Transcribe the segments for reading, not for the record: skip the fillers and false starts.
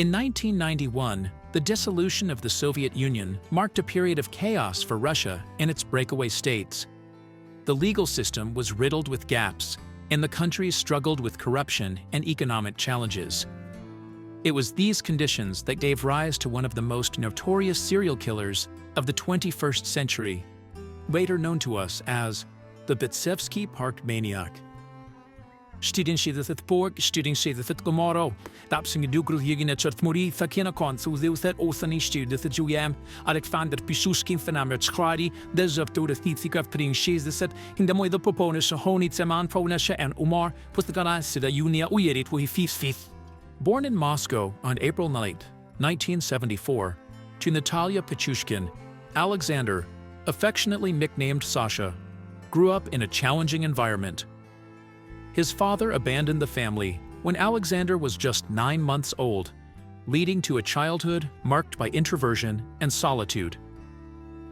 In 1991, the dissolution of the Soviet Union marked a period of chaos for Russia and its breakaway states. The legal system was riddled with gaps, and the country struggled with corruption and economic challenges. It was these conditions that gave rise to one of the most notorious serial killers of the 21st century, later known to us as the Bitsevsky Park Maniac. Studin shidethet pork, studin shidethet gomoro. Dapsing dugru yigin chert mori thakina konsu that osani studethet juyam Alexander Pishushkin fenamet skradi deserve to the thithika pring shizeset in the moy the proponents honit seman pronesha and Umar pustakana sida unia uyerit wi fifth. Born in Moscow on April 9, 1974, to Natalia Pichushkin, Alexander, affectionately nicknamed Sasha, grew up in a challenging environment. His father abandoned the family when Alexander was just 9 months old, leading to a childhood marked by introversion and solitude.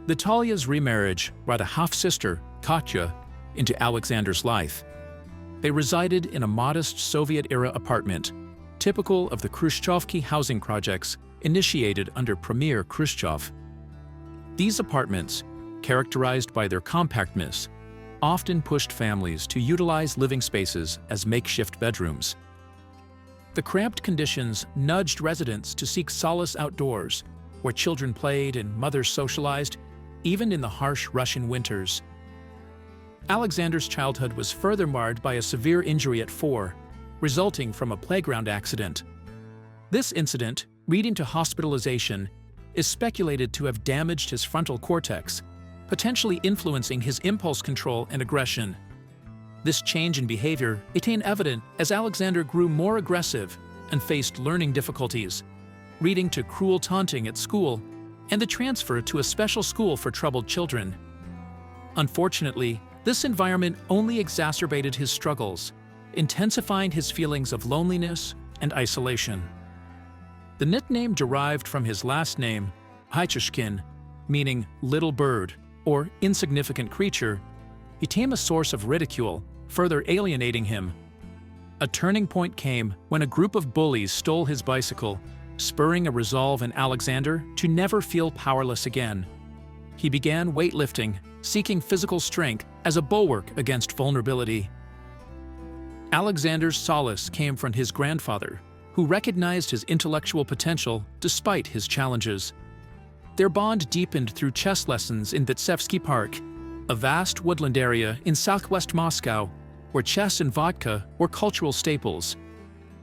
Natalia's remarriage brought a half-sister, Katya, into Alexander's life. They resided in a modest Soviet-era apartment, typical of the Khrushchevsky housing projects initiated under Premier Khrushchev. These apartments, characterized by their compactness, often pushed families to utilize living spaces as makeshift bedrooms. The cramped conditions nudged residents to seek solace outdoors, where children played and mothers socialized, even in the harsh Russian winters. Alexander's childhood was further marred by a severe injury at 4, resulting from a playground accident. This incident, leading to hospitalization, is speculated to have damaged his frontal cortex, potentially influencing his impulse control and aggression. This change in behavior became evident as Alexander grew more aggressive and faced learning difficulties, leading to cruel taunting at school and the transfer to a special school for troubled children. Unfortunately, this environment only exacerbated his struggles, intensifying his feelings of loneliness and isolation. The nickname derived from his last name, Pichushkin, meaning little bird or insignificant creature, became a source of ridicule, further alienating him. A turning point came when a group of bullies stole his bicycle, spurring a resolve in Alexander to never feel powerless again. He began weightlifting, seeking physical strength as a bulwark against vulnerability. Alexander's solace came from his grandfather, who recognized his intellectual potential despite his challenges. Their bond deepened through chess lessons in Bitsevsky Park, a vast woodland area in southwest Moscow, where chess and vodka were cultural staples.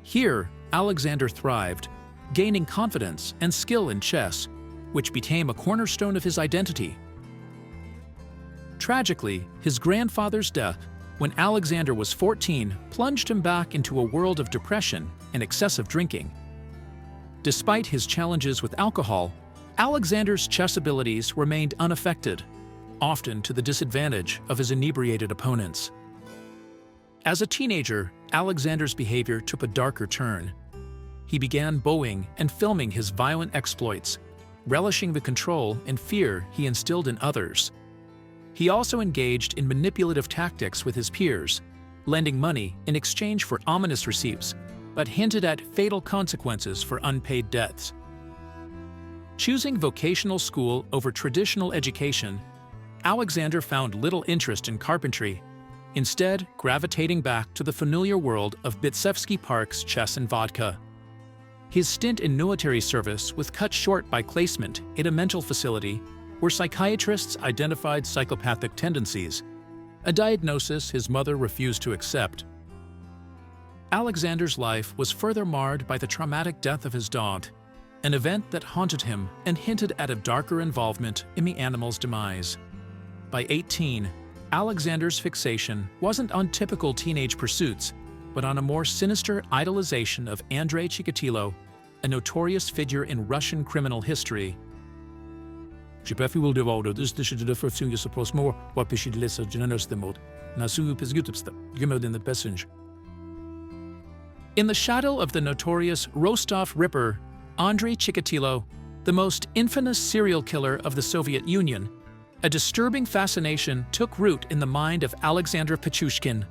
Here, Alexander thrived, gaining confidence and skill in chess, which became a cornerstone of his identity. Tragically, his grandfather's death, when Alexander was 14, plunged him back into a world of depression and excessive drinking. Despite his challenges with alcohol, Alexander's chess abilities remained unaffected, often to the disadvantage of his inebriated opponents. As a teenager, Alexander's behavior took a darker turn. He began bullying and filming his violent exploits, relishing the control and fear he instilled in others. He also engaged in manipulative tactics with his peers, lending money in exchange for ominous receipts, but hinted at fatal consequences for unpaid debts. Choosing vocational school over traditional education, Alexander found little interest in carpentry, instead gravitating back to the familiar world of Bitsevsky Park's chess and vodka. His stint in military service was cut short by placement in a mental facility where psychiatrists identified psychopathic tendencies, a diagnosis his mother refused to accept. Alexander's life was further marred by the traumatic death of his dog, an event that haunted him and hinted at a darker involvement in the animal's demise. By 18, Alexander's fixation wasn't on typical teenage pursuits, but on a more sinister idolization of Andrei Chikatilo, a notorious figure in Russian criminal history. In the shadow of the notorious Rostov Ripper, Andrei Chikatilo, the most infamous serial killer of the Soviet Union, a disturbing fascination took root in the mind of Alexander Pichushkin.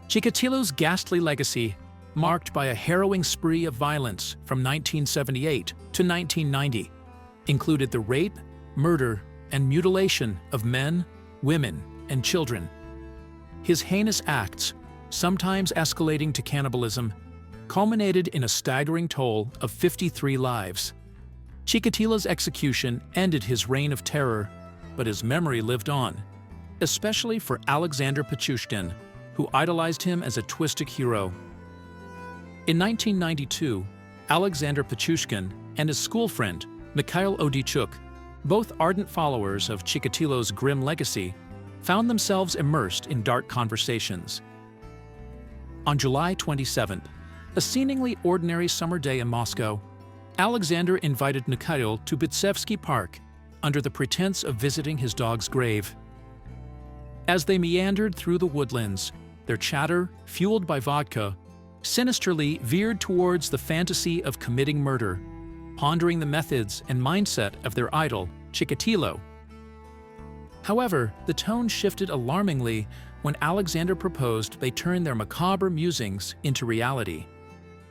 Chikatilo's ghastly legacy, marked by a harrowing spree of violence from 1978 to 1990, included the rape, murder, and mutilation of men, women, and children. His heinous acts, sometimes escalating to cannibalism, culminated in a staggering toll of 53 lives. Chikatilo's execution ended his reign of terror, but his memory lived on, especially for Alexander Pichushkin, who idolized him as a twisted hero. In 1992, Alexander Pichushkin and his school friend, Mikhail Odichuk, both ardent followers of Chikatilo's grim legacy, found themselves immersed in dark conversations. On July 27th, a seemingly ordinary summer day in Moscow, Alexander invited Mikhail to Bitsevsky Park under the pretense of visiting his dog's grave. As they meandered through the woodlands, their chatter, fueled by vodka, sinisterly veered towards the fantasy of committing murder, pondering the methods and mindset of their idol, Chikatilo. However, the tone shifted alarmingly when Alexander proposed they turn their macabre musings into reality.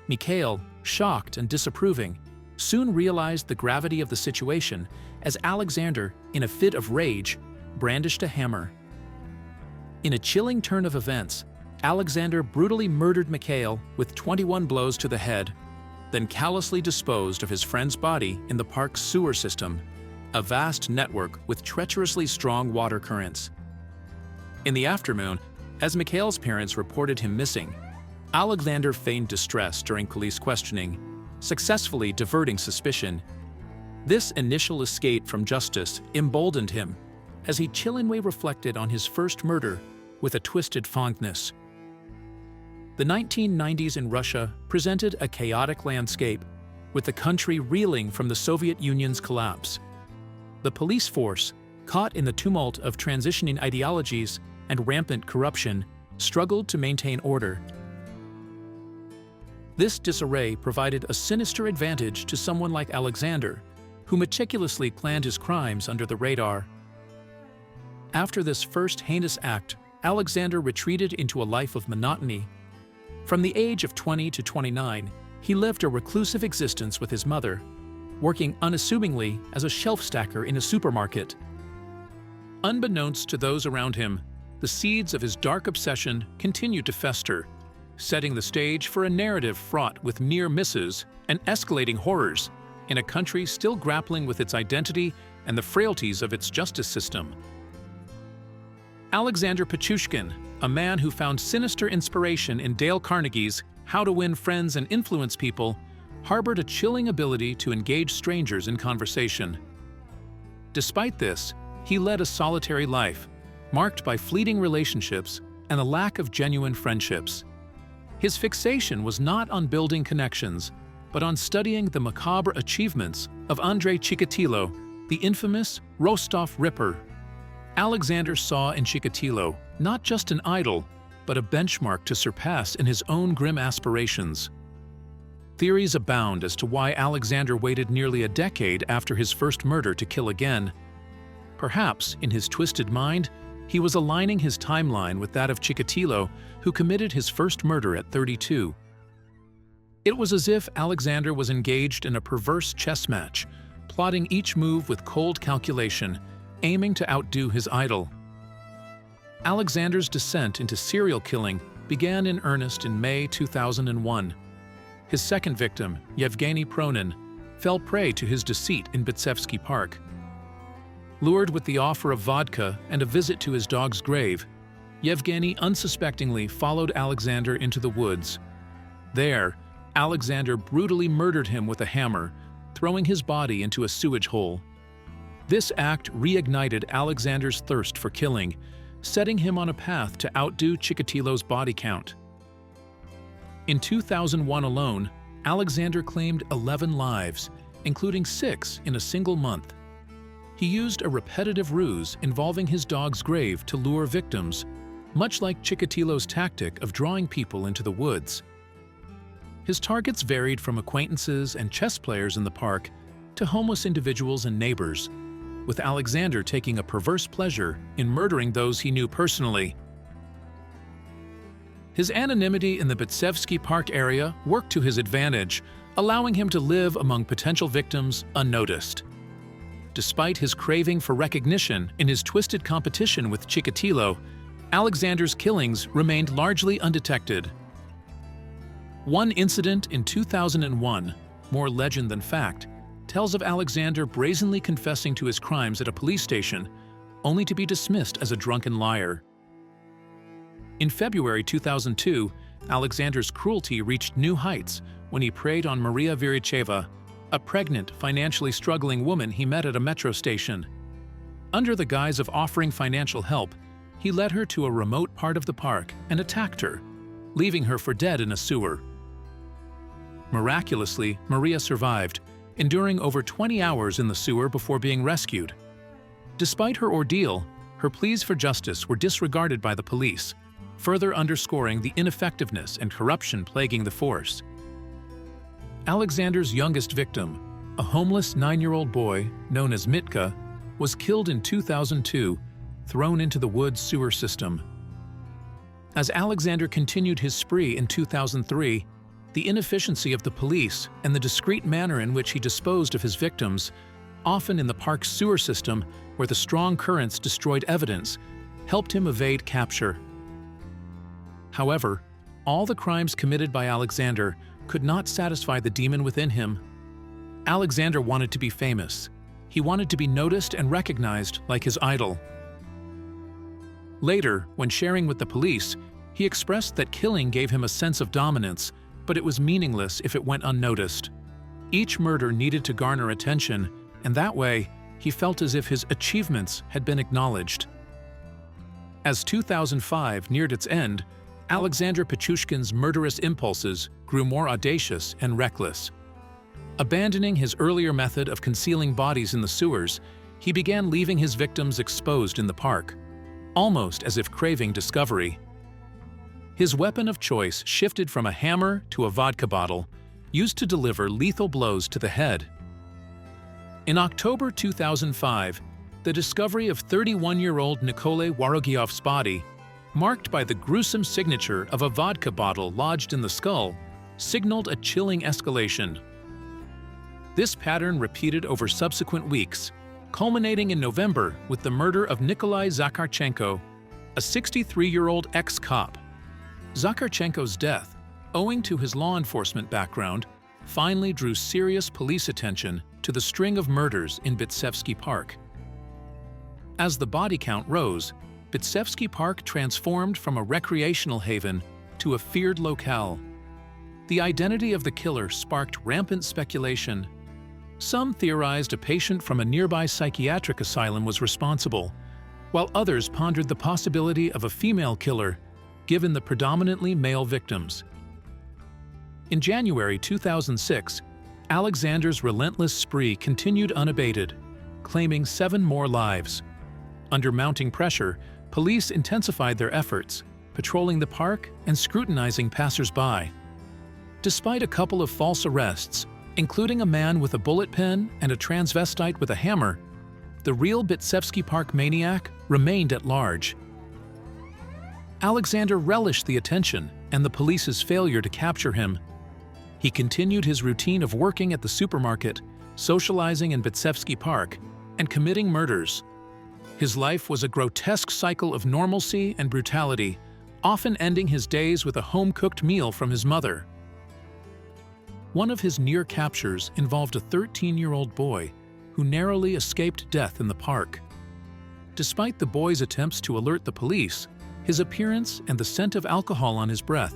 Mikhail, shocked and disapproving, soon realized the gravity of the situation as Alexander, in a fit of rage, brandished a hammer. In a chilling turn of events, Alexander brutally murdered Mikhail with 21 blows to the head, then callously disposed of his friend's body in the park's sewer system, a vast network with treacherously strong water currents. In the afternoon, as Mikhail's parents reported him missing, Alexander feigned distress during police questioning, successfully diverting suspicion. This initial escape from justice emboldened him, as he chillingly reflected on his first murder with a twisted fondness. The 1990s in Russia presented a chaotic landscape, with the country reeling from the Soviet Union's collapse. The police force, caught in the tumult of transitioning ideologies and rampant corruption, struggled to maintain order. This disarray provided a sinister advantage to someone like Alexander, who meticulously planned his crimes under the radar. After this first heinous act, Alexander retreated into a life of monotony. From the age of 20 to 29, he lived a reclusive existence with his mother, working unassumingly as a shelf stacker in a supermarket. Unbeknownst to those around him, the seeds of his dark obsession continued to fester, setting the stage for a narrative fraught with near misses and escalating horrors in a country still grappling with its identity and the frailties of its justice system. Alexander Pichushkin, a man who found sinister inspiration in Dale Carnegie's How to Win Friends and Influence People, harbored a chilling ability to engage strangers in conversation. Despite this, he led a solitary life, marked by fleeting relationships and the lack of genuine friendships. His fixation was not on building connections, but on studying the macabre achievements of Andrei Chikatilo, the infamous Rostov Ripper. Alexander saw in Chikatilo not just an idol, but a benchmark to surpass in his own grim aspirations. Theories abound as to why Alexander waited nearly a decade after his first murder to kill again. Perhaps, in his twisted mind, he was aligning his timeline with that of Chikatilo, who committed his first murder at 32. It was as if Alexander was engaged in a perverse chess match, plotting each move with cold calculation, aiming to outdo his idol. Alexander's descent into serial killing began in earnest in May 2001. His second victim, Yevgeny Pronin, fell prey to his deceit in Bitsevsky Park. Lured with the offer of vodka and a visit to his dog's grave, Yevgeny unsuspectingly followed Alexander into the woods. There, Alexander brutally murdered him with a hammer, throwing his body into a sewage hole. This act reignited Alexander's thirst for killing, setting him on a path to outdo Chikatilo's body count. In 2001 alone, Alexander claimed 11 lives, including 6 in a single month. He used a repetitive ruse involving his dog's grave to lure victims, much like Chikatilo's tactic of drawing people into the woods. His targets varied from acquaintances and chess players in the park to homeless individuals and neighbors, with Alexander taking a perverse pleasure in murdering those he knew personally. His anonymity in the Bitsevsky Park area worked to his advantage, allowing him to live among potential victims unnoticed. Despite his craving for recognition in his twisted competition with Chikatilo, Alexander's killings remained largely undetected. One incident in 2001, more legend than fact, tells of Alexander brazenly confessing to his crimes at a police station, only to be dismissed as a drunken liar. In February 2002, Alexander's cruelty reached new heights when he preyed on Maria Viricheva, a pregnant, financially struggling woman he met at a metro station. Under the guise of offering financial help, he led her to a remote part of the park and attacked her, leaving her for dead in a sewer. Miraculously, Maria survived, enduring over 20 hours in the sewer before being rescued. Despite her ordeal, her pleas for justice were disregarded by the police, further underscoring the ineffectiveness and corruption plaguing the force. Alexander's youngest victim, a homeless 9-year-old boy known as Mitka, was killed in 2002, thrown into the woods sewer system. As Alexander continued his spree in 2003, the inefficiency of the police and the discreet manner in which he disposed of his victims, often in the park's sewer system where the strong currents destroyed evidence, helped him evade capture. However, all the crimes committed by Alexander could not satisfy the demon within him. Alexander wanted to be famous. He wanted to be noticed and recognized like his idol. Later, when sharing with the police, he expressed that killing gave him a sense of dominance, but it was meaningless if it went unnoticed. Each murder needed to garner attention, and that way, he felt as if his achievements had been acknowledged. As 2005 neared its end, Alexander Pichushkin's murderous impulses grew more audacious and reckless. Abandoning his earlier method of concealing bodies in the sewers, he began leaving his victims exposed in the park, almost as if craving discovery. His weapon of choice shifted from a hammer to a vodka bottle, used to deliver lethal blows to the head. In October 2005, the discovery of 31-year-old Nikolai Warogiov's body, marked by the gruesome signature of a vodka bottle lodged in the skull, signaled a chilling escalation. This pattern repeated over subsequent weeks, culminating in November with the murder of Nikolai Zakharchenko, a 63-year-old ex-cop. Zakharchenko's death, owing to his law enforcement background, finally drew serious police attention to the string of murders in Bitsevsky Park. As the body count rose, Bitsevsky Park transformed from a recreational haven to a feared locale. The identity of the killer sparked rampant speculation. Some theorized a patient from a nearby psychiatric asylum was responsible, while others pondered the possibility of a female killer, given the predominantly male victims. In January 2006, Alexander's relentless spree continued unabated, claiming 7 more lives. Under mounting pressure, police intensified their efforts, patrolling the park and scrutinizing passers-by. Despite a couple of false arrests, including a man with a bullet pen and a transvestite with a hammer, the real Bitsevsky Park Maniac remained at large. Alexander relished the attention and the police's failure to capture him. He continued his routine of working at the supermarket, socializing in Bitsevsky Park, and committing murders. His life was a grotesque cycle of normalcy and brutality, often ending his days with a home-cooked meal from his mother. One of his near captures involved a 13-year-old boy who narrowly escaped death in the park. Despite the boy's attempts to alert the police, his appearance and the scent of alcohol on his breath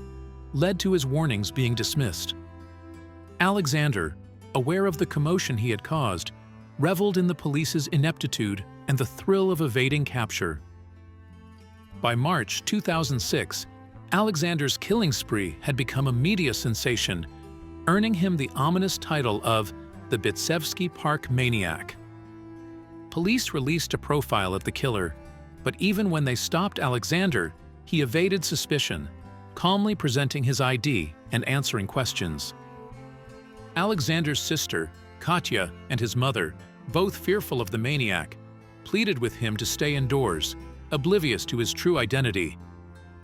led to his warnings being dismissed. Alexander, aware of the commotion he had caused, reveled in the police's ineptitude and the thrill of evading capture. By March 2006, Alexander's killing spree had become a media sensation, earning him the ominous title of the Bitsevsky Park Maniac. Police released a profile of the killer, but even when they stopped Alexander, he evaded suspicion, calmly presenting his ID and answering questions. Alexander's sister, Katya, and his mother, both fearful of the maniac, pleaded with him to stay indoors, oblivious to his true identity.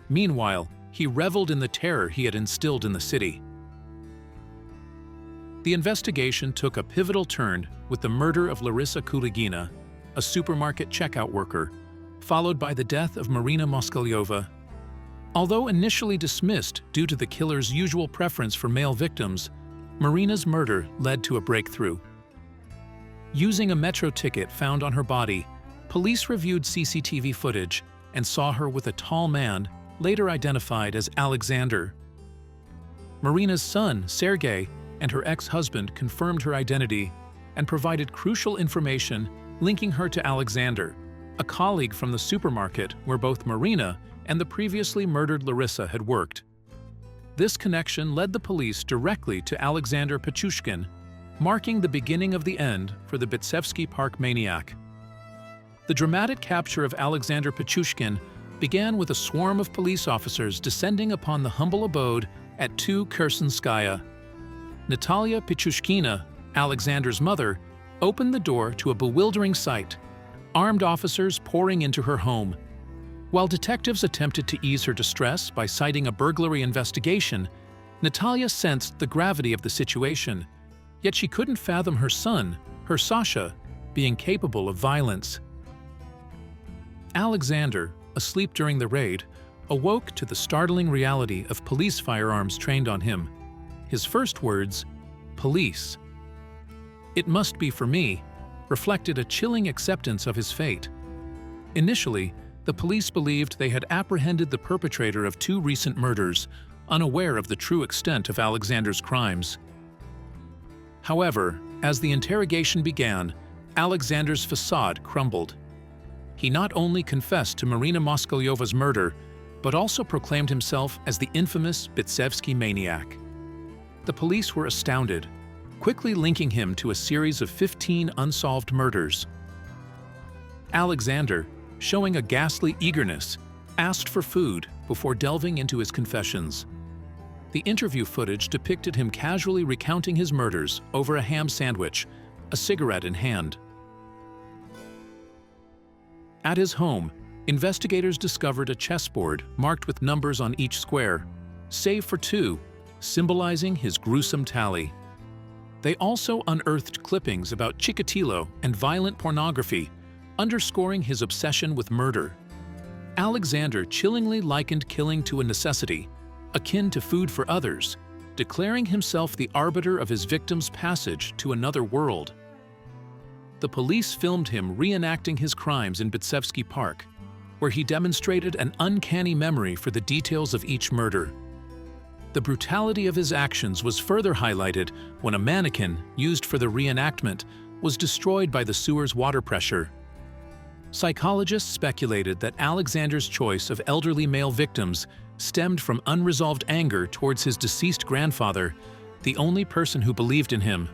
Meanwhile, he reveled in the terror he had instilled in the city. The investigation took a pivotal turn with the murder of Larissa Kuligina, a supermarket checkout worker, followed by the death of Marina Moskalyova. Although initially dismissed due to the killer's usual preference for male victims, Marina's murder led to a breakthrough. Using a metro ticket found on her body, police reviewed CCTV footage and saw her with a tall man, later identified as Alexander. Marina's son, Sergei, and her ex-husband confirmed her identity and provided crucial information linking her to Alexander, a colleague from the supermarket where both Marina and the previously murdered Larissa had worked. This connection led the police directly to Alexander Pichushkin, marking the beginning of the end for the Bitsevsky Park Maniac. The dramatic capture of Alexander Pichushkin began with a swarm of police officers descending upon the humble abode at 2 Khersenskaya. Natalia Pichushkina, Alexander's mother, opened the door to a bewildering sight, armed officers pouring into her home. While detectives attempted to ease her distress by citing a burglary investigation, Natalia sensed the gravity of the situation, yet she couldn't fathom her son, her Sasha, being capable of violence. Alexander, asleep during the raid, awoke to the startling reality of police firearms trained on him. His first words, "Police. It must be for me," reflected a chilling acceptance of his fate. Initially, the police believed they had apprehended the perpetrator of 2 recent murders, unaware of the true extent of Alexander's crimes. However, as the interrogation began, Alexander's facade crumbled. He not only confessed to Marina Moskalyova's murder, but also proclaimed himself as the infamous Bitsevsky Maniac. The police were astounded, quickly linking him to a series of 15 unsolved murders. Alexander, showing a ghastly eagerness, asked for food before delving into his confessions. The interview footage depicted him casually recounting his murders over a ham sandwich, a cigarette in hand. At his home, investigators discovered a chessboard marked with numbers on each square, save for 2, symbolizing his gruesome tally. They also unearthed clippings about Chikatilo and violent pornography, underscoring his obsession with murder. Alexander chillingly likened killing to a necessity, akin to food for others, declaring himself the arbiter of his victim's passage to another world. The police filmed him reenacting his crimes in Bitsevsky Park, where he demonstrated an uncanny memory for the details of each murder. The brutality of his actions was further highlighted when a mannequin used for the reenactment was destroyed by the sewer's water pressure. Psychologists speculated that Alexander's choice of elderly male victims stemmed from unresolved anger towards his deceased grandfather, the only person who believed in him.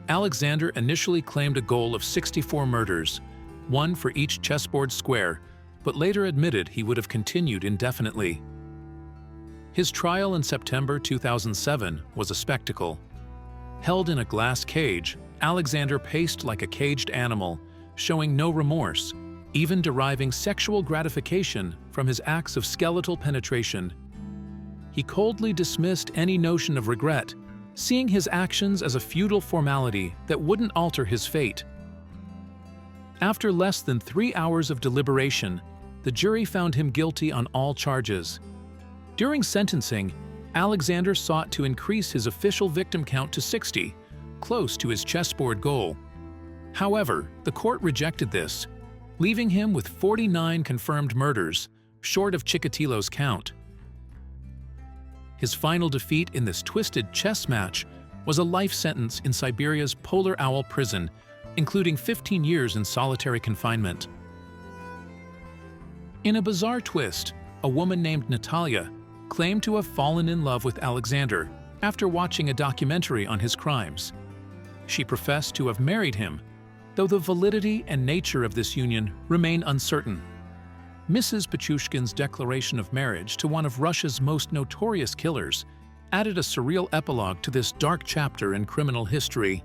Alexander initially claimed a goal of 64 murders, 1 for each chessboard square, but later admitted he would have continued indefinitely. His trial in September 2007 was a spectacle. Held in a glass cage, Alexander paced like a caged animal, showing no remorse, even deriving sexual gratification from his acts of skeletal penetration. He coldly dismissed any notion of regret, seeing his actions as a futile formality that wouldn't alter his fate. After less than 3 hours of deliberation, the jury found him guilty on all charges. During sentencing, Alexander sought to increase his official victim count to 60, close to his chessboard goal. However, the court rejected this, leaving him with 49 confirmed murders, short of Chikatilo's count. His final defeat in this twisted chess match was a life sentence in Siberia's Polar Owl prison, including 15 years in solitary confinement. In a bizarre twist, a woman named Natalia claimed to have fallen in love with Alexander after watching a documentary on his crimes. She professed to have married him, though the validity and nature of this union remain uncertain. Mrs. Pichushkin's declaration of marriage to one of Russia's most notorious killers added a surreal epilogue to this dark chapter in criminal history.